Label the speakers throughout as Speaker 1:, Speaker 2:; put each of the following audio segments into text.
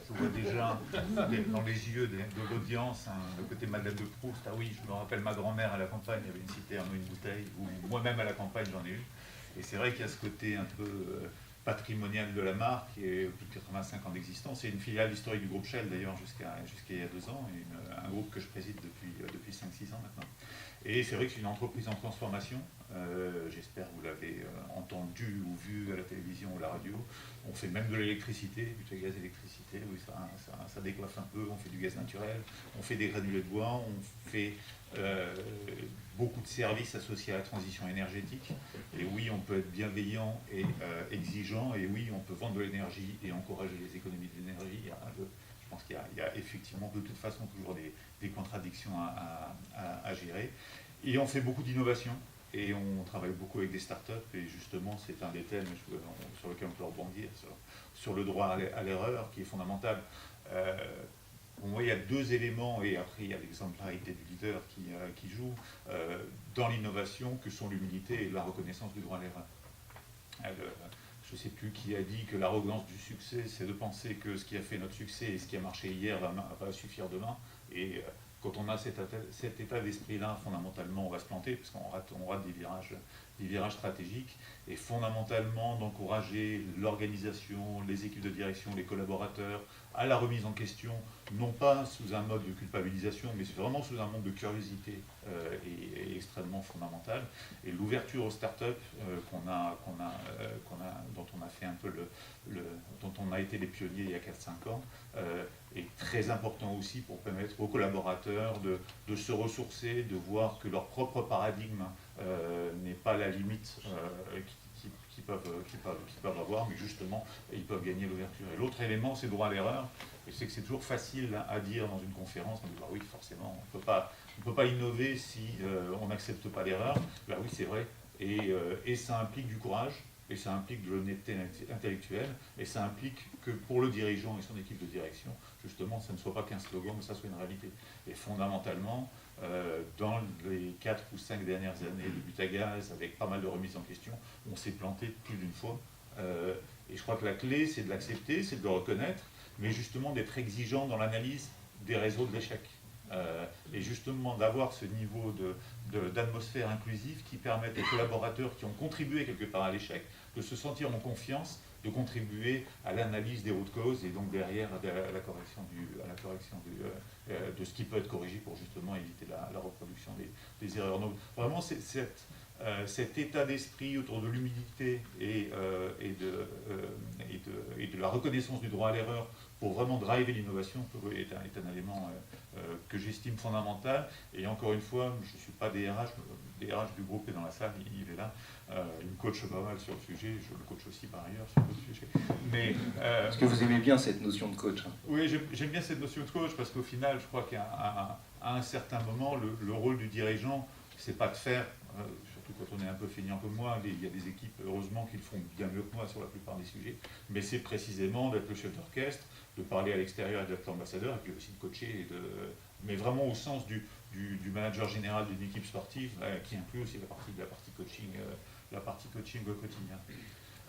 Speaker 1: Je vois déjà dans les yeux de l'audience le côté Madeleine de Proust. Ah oui, je me rappelle ma grand-mère à la campagne, il y avait une citerne ou une bouteille, ou moi-même à la campagne j'en ai eu. Et c'est vrai qu'il y a ce côté un peu patrimonial de la marque, et plus de 85 ans d'existence. C'est une filiale historique du groupe Shell d'ailleurs jusqu'à il y a 2 ans, et un groupe que je préside depuis 5-6 ans maintenant. Et c'est vrai que c'est une entreprise en transformation. J'espère que vous l'avez entendu ou vu à la télévision ou à la radio. On fait même de l'électricité, du gaz électricité, oui, ça décoiffe un peu. On fait du gaz naturel, on fait des granulés de bois, on fait beaucoup de services associés à la transition énergétique. Et oui, on peut être bienveillant et exigeant, et oui, on peut vendre de l'énergie et encourager les économies d'énergie. Je pense qu'il y a effectivement de toute façon toujours des contradictions à gérer. Et on fait beaucoup d'innovation. Et on travaille beaucoup avec des startups, et justement, c'est un des thèmes sur lequel on peut rebondir, sur le droit à l'erreur, qui est fondamental. Pour moi, il y a 2 éléments, et après, il y a l'exemplarité du leader qui joue dans l'innovation, que sont l'humilité et la reconnaissance du droit à l'erreur. Je ne sais plus qui a dit que l'arrogance du succès, c'est de penser que ce qui a fait notre succès et ce qui a marché hier va suffire demain. Et quand on a cet état d'esprit-là, fondamentalement, on va se planter, parce qu'on rate des virages stratégiques. Et fondamentalement, d'encourager l'organisation, les équipes de direction, les collaborateurs, à la remise en question, non pas sous un mode de culpabilisation, mais vraiment sous un mode de curiosité est extrêmement fondamental. Et l'ouverture aux startups dont on a fait un peu dont on a été les pionniers il y a 4-5 ans, est très important aussi pour permettre aux collaborateurs de se ressourcer, de voir que leur propre paradigme n'est pas la limite qu'ils peuvent avoir, mais justement, ils peuvent gagner l'ouverture. Et l'autre élément, c'est le droit à l'erreur. Et c'est que c'est toujours facile à dire dans une conférence, on dit bah oui, forcément, on ne peut pas innover si on n'accepte pas l'erreur. Bah oui, c'est vrai. Et ça implique du courage, et ça implique de l'honnêteté intellectuelle, et ça implique que pour le dirigeant et son équipe de direction, justement, ça ne soit pas qu'un slogan, mais ça soit une réalité. Et fondamentalement, dans les 4 ou 5 dernières années de Butagaz, avec pas mal de remises en question, on s'est planté plus d'une fois. Et je crois que la clé, c'est de l'accepter, c'est de le reconnaître, mais justement d'être exigeant dans l'analyse des réseaux de l'échec. Et justement d'avoir ce niveau d'atmosphère inclusive qui permette aux collaborateurs qui ont contribué quelque part à l'échec de se sentir en confiance, de contribuer à l'analyse des routes causes, et donc derrière à la correction de ce qui peut être corrigé pour justement éviter la reproduction des erreurs. Donc vraiment cet état d'esprit autour de l'humilité et de la reconnaissance du droit à l'erreur pour vraiment driver l'innovation est un élément que j'estime fondamental. Et encore une fois, je ne suis pas DRH du groupe est dans la salle, il est là. Il me coach pas mal sur le sujet, je le coach aussi par ailleurs sur d'autres sujets. Mais,
Speaker 2: est-ce que vous aimez bien cette notion de coach?
Speaker 1: Oui, j'aime bien cette notion de coach, parce qu'au final, je crois qu'à un certain moment, le rôle du dirigeant, c'est pas de faire, surtout quand on est un peu feignant comme moi, il y a des équipes, heureusement, qui le font bien mieux que moi sur la plupart des sujets, mais c'est précisément d'être le chef d'orchestre, de parler à l'extérieur et d'être l'ambassadeur, et puis aussi de coacher, mais vraiment au sens du manager général d'une équipe sportive, qui inclut aussi la partie coaching au quotidien.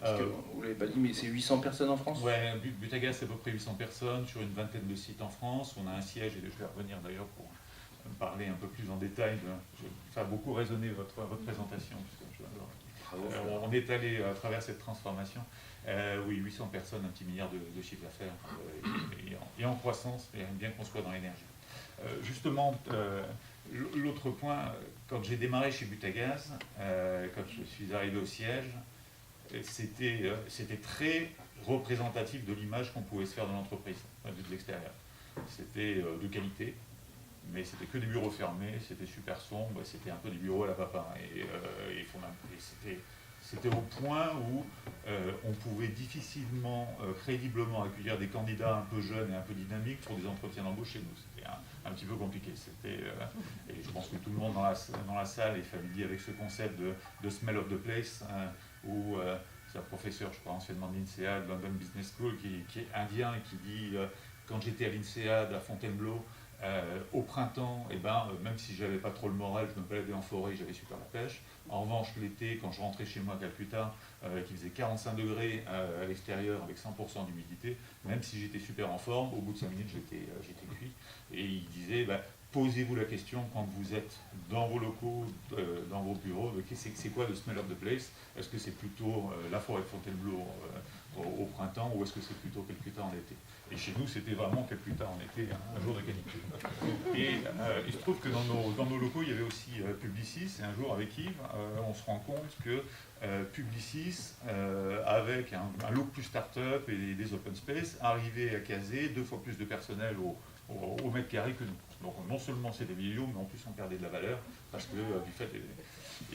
Speaker 2: Parce que vous ne l'avez pas dit, mais c'est 800 personnes en France?
Speaker 1: Oui, Butagaz, c'est à peu près 800 personnes sur une vingtaine de sites en France. On a un siège, et je vais revenir d'ailleurs pour parler un peu plus en détail. Ça a beaucoup résonné votre présentation. On est allé à travers cette transformation. Oui, 800 personnes, 1 petit milliard de chiffre d'affaires, et en croissance, et bien qu'on soit dans l'énergie. Justement, l'autre point, quand j'ai démarré chez Butagaz, quand je suis arrivé au siège, c'était très représentatif de l'image qu'on pouvait se faire de l'entreprise, de l'extérieur. C'était de qualité, mais c'était que des bureaux fermés, c'était super sombre, c'était un peu des bureaux à la papa. Et c'était au point où on pouvait difficilement, crédiblement accueillir des candidats un peu jeunes et un peu dynamiques pour des entretiens d'embauche chez nous. C'était un petit peu compliqué. Et je pense que tout le monde dans la salle est familier avec ce concept de smell of the place, où c'est un professeur, je crois, anciennement de l'INSEAD, de London Business School, qui est indien et qui dit quand j'étais à l'INSEAD à Fontainebleau, Au printemps, même si j'avais pas trop le moral, je me baladais en forêt, j'avais super la pêche. En revanche, l'été, quand je rentrais chez moi à Calcutta, qui faisait 45 degrés à l'extérieur avec 100% d'humidité, même si j'étais super en forme, au bout de 5 minutes, j'étais cuit. Et il disait, posez-vous la question quand vous êtes dans vos locaux, dans vos bureaux, c'est quoi le smell of the place? Est-ce que c'est plutôt la forêt de Fontainebleau au printemps, ou est-ce que c'est plutôt Calcutta en été? Et chez nous, c'était vraiment Calcutta en été, un jour de canicule. Et il se trouve que dans nos locaux, il y avait aussi Publicis, et un jour avec Yves, on se rend compte que Publicis, avec un look plus start-up et des open space, arrivait à caser 2 fois plus de personnel au mètre carré que nous. Donc non seulement c'est des millions, mais en plus on perdait de la valeur, parce que du fait...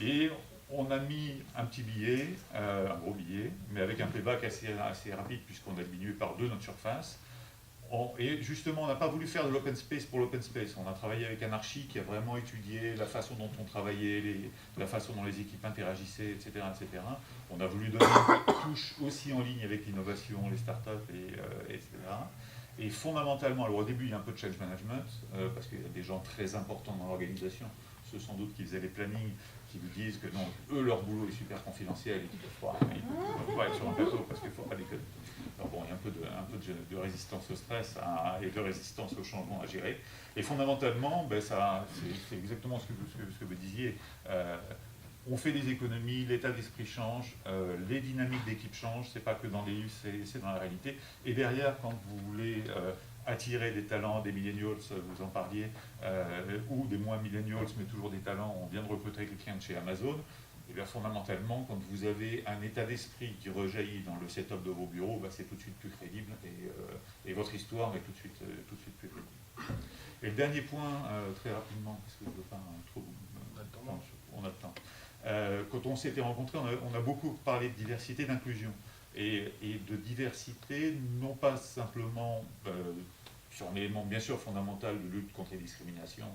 Speaker 1: Et on a mis un petit billet, un gros billet, mais avec un payback assez rapide, puisqu'on a diminué par 2 notre surface. Et justement, on n'a pas voulu faire de l'open space pour l'open space. On a travaillé avec un archi qui a vraiment étudié la façon dont on travaillait, la façon dont les équipes interagissaient, etc., etc. On a voulu donner une touche aussi en ligne avec l'innovation, les startups, etc. Et fondamentalement, alors au début, il y a un peu de change management, parce qu'il y a des gens très importants dans l'organisation, ceux sans doute qui faisaient les plannings, qui vous disent que non, eux, leur boulot est super confidentiel et qu'ils ne peuvent pas être sur un plateau parce qu'il ne faut pas déconner. Alors bon, il y a un peu de résistance au stress et de résistance au changement à gérer. Et fondamentalement, c'est exactement ce que vous disiez. On fait des économies, l'état d'esprit change, les dynamiques d'équipe changent, c'est pas que dans les US, c'est dans la réalité. Et derrière, quand vous voulez attirer des talents, des millennials, vous en parliez, ou des moins millennials, mais toujours des talents, on vient de recruter quelqu'un de chez Amazon, et bien fondamentalement, quand vous avez un état d'esprit qui rejaillit dans le setup de vos bureaux, c'est tout de suite plus crédible, et votre histoire est tout de suite plus crédible. Et le dernier point, très rapidement, parce que je ne veux pas trop... On a le temps. Quand on s'était rencontrés, on a beaucoup parlé de diversité, d'inclusion. Et de diversité, non pas simplement sur un élément bien sûr fondamental de lutte contre les discriminations,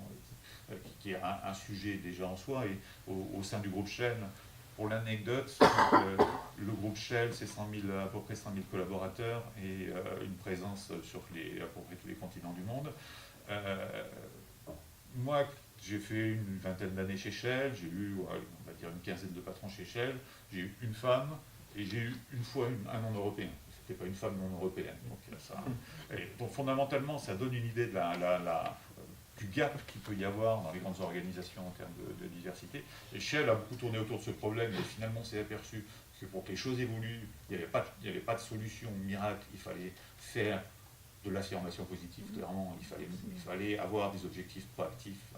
Speaker 1: qui est un sujet déjà en soi, et au sein du groupe Shell, pour l'anecdote, le groupe Shell, c'est à peu près 100 000 collaborateurs et une présence sur à peu près tous les continents du monde. Moi, j'ai fait une vingtaine d'années chez Shell, j'ai eu, on va dire, une quinzaine de patrons chez Shell, j'ai eu une femme et j'ai eu une fois un non-européen. C'était pas une femme non-européenne. Donc fondamentalement, ça donne une idée de du gap qu'il peut y avoir dans les grandes organisations en termes de diversité. Et Shell a beaucoup tourné autour de ce problème et finalement s'est aperçu que pour que les choses évoluent, il n'y avait pas de solution miracle, il fallait faire de l'affirmation positive, clairement, il fallait avoir des objectifs proactifs.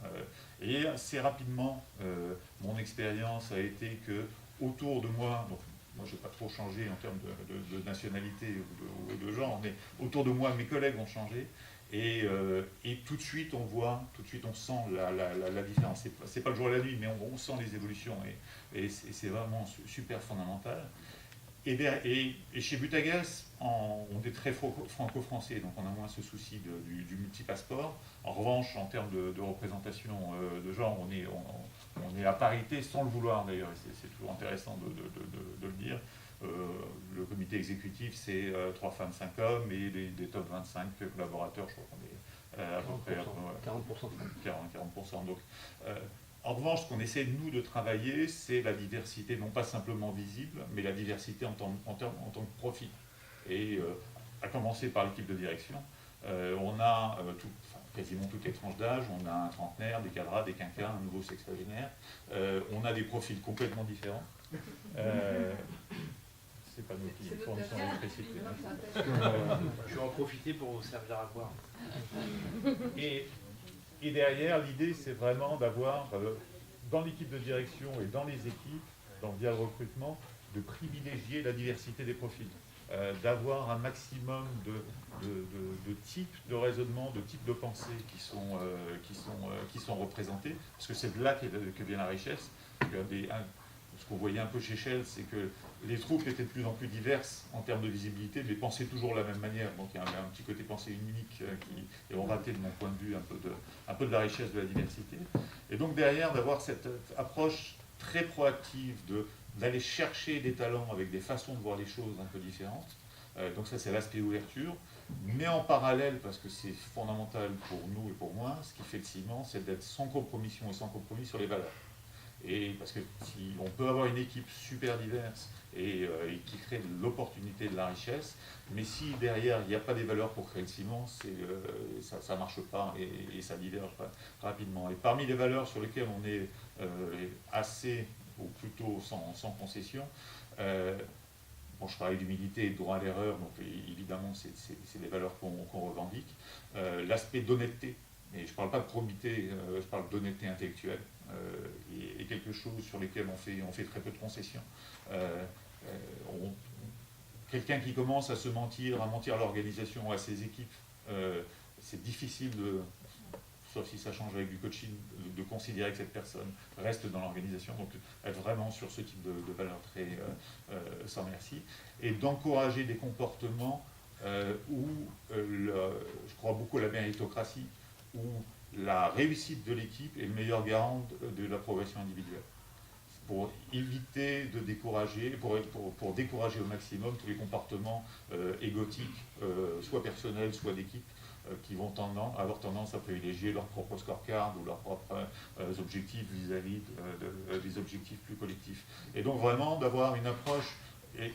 Speaker 1: Et assez rapidement, mon expérience a été que autour de moi, donc moi je n'ai pas trop changé en termes de nationalité ou de genre, mais autour de moi, mes collègues ont changé, et tout de suite on sent la différence. C'est pas le jour et la nuit, mais on sent les évolutions, et c'est vraiment super fondamental. Et chez Butagas, on est très franco-français, donc on a moins ce souci du multipasseport. En revanche, en termes de représentation de genre, on est à parité sans le vouloir d'ailleurs, et c'est toujours intéressant de le dire. Le comité exécutif, c'est 3 femmes, 5 hommes, et des top 25 collaborateurs, je crois qu'on est à peu près 40%. Donc, en revanche, ce qu'on essaie, nous, de travailler, c'est la diversité, non pas simplement visible, mais la diversité en tant que profil. Et à commencer par l'équipe de direction, on a quasiment toutes les tranches d'âge, on a un trentenaire, des cadras, des quinquas, un nouveau sexagénaire, on a des profils complètement différents. C'est pas nous qui fournissons l'électricité.
Speaker 3: Je vais en profiter pour vous servir à boire.
Speaker 1: Et derrière, l'idée, c'est vraiment d'avoir, dans l'équipe de direction et dans les équipes, via le recrutement, de privilégier la diversité des profils, d'avoir un maximum de types de raisonnement, de types de pensée qui sont représentés, parce que c'est de là que vient la richesse. Ce qu'on voyait un peu chez Shell, c'est que les troupes étaient de plus en plus diverses en termes de visibilité, mais pensaient toujours de la même manière. Donc il y avait un petit côté pensée unique et on ratait, de mon point de vue, un peu de la richesse de la diversité. Et donc derrière, d'avoir cette approche très proactive d'aller chercher des talents avec des façons de voir les choses un peu différentes. Donc ça, c'est l'aspect ouverture. Mais en parallèle, parce que c'est fondamental pour nous et pour moi, ce qui fait le ciment, c'est d'être sans compromission et sans compromis sur les valeurs. Et parce que si on peut avoir une équipe super diverse et qui crée de l'opportunité, de la richesse, mais si derrière il n'y a pas des valeurs pour créer le ciment, ça ne marche pas et ça diverge pas rapidement. Et parmi les valeurs sur lesquelles on est assez, ou plutôt sans concession, bon, je parlais d'humilité et de droit à l'erreur, donc évidemment c'est des valeurs qu'on revendique. L'aspect d'honnêteté, et je ne parle pas de probité, je parle d'honnêteté intellectuelle, et quelque chose sur lesquels on fait très peu de concessions. Quelqu'un qui commence à mentir à l'organisation, à ses équipes, c'est difficile sauf si ça change avec du coaching, de considérer que cette personne reste dans l'organisation. Donc être vraiment sur ce type de valeurs très sans merci. Et d'encourager des comportements où je crois beaucoup à la méritocratie, où la réussite de l'équipe est le meilleur garant de la progression individuelle. Pour éviter de décourager, pour décourager au maximum tous les comportements égotiques, soit personnels, soit d'équipe, qui vont avoir tendance à privilégier leur propre scorecard ou leurs propres objectifs vis-à-vis des objectifs plus collectifs. Et donc vraiment d'avoir une approche,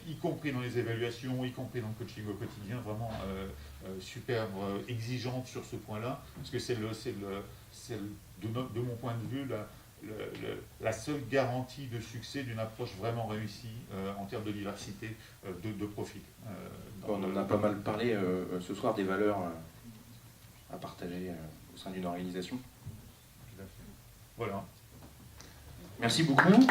Speaker 1: y compris dans les évaluations, y compris dans le coaching au quotidien, vraiment super exigeante sur ce point-là, parce que c'est de mon point de vue la seule garantie de succès d'une approche vraiment réussie en termes de diversité de profil.
Speaker 2: On en a pas mal parlé ce soir des valeurs à partager au sein d'une organisation.
Speaker 1: Voilà.
Speaker 2: Merci beaucoup.